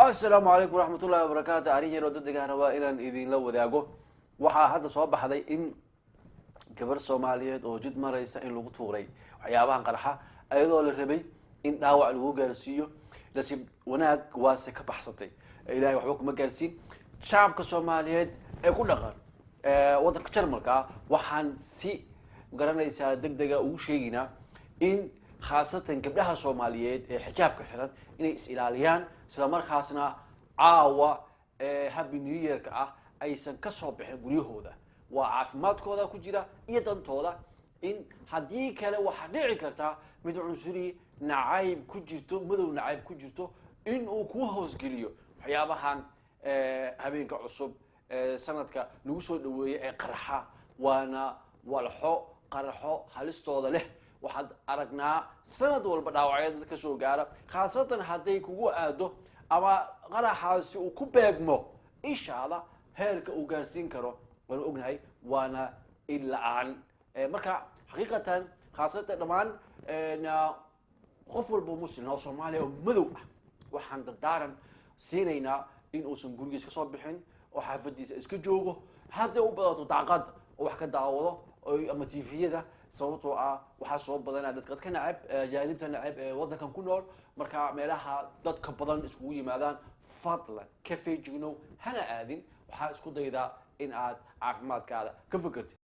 السلام عليكم ورحمة الله وبركاته. أريد أن أدد هرباء إلى إذن لو ذاقه وحا هذا صوب هذا إن كبر الصوماليات أو جد مريسا إن لغو توري وحيابان قرحة أيضا للربي إن داوع لغو قارسيو لسيب وناك واسك بحصتي إلهي وحبوكم مقارسين شعب كالصوماليات يقول لغان ودك ترمركا وحان سي قرانيسا دقدقة وشينا إن خاصة قبلها الصوماليات حجاب كحران إن إسئلاليان سلا مركاسنا عاوة هابي نيويرك أيسان كسوب بحين قريهودا وعافمادكودا كجيرا إيدانتودا إن هدي كلا وحديعي كرتا مدو عنصري نعايب كجيرتو مدو نعايب كجيرتو إن وكوهوس قليو حيابهان هابين كعصب سندك لوسو دوي قرحة وانا والحو قرحو هالستودا له waxaad aragnaa sanad walba dhaawacyada ka soo gaara khaasatan haday kugu aado ama qaraxaasi uu ku beegmo ishaada heerka uu gaarsiin karo waan ognahay waana ilaan marka xaqiiqatan khaasatan dhamaan qof walba muslim oo Soomaali oo madow ah waxaan dardaaran siinayna in uusan gurigiisa ka soo bixin oo xaafadiisa iska joogo haddii uu badato daaqad oo wax ka daawado ama TV-yada sababtoo ah waxa soo badanaa dadka ka nacab jaalibta nacab wadankan ku nool marka meelaha dadka badan isku yimaadaan fadlan cafe jigno hana aadin waxa isku dayda in aad caafimaadkaada ka fikirtid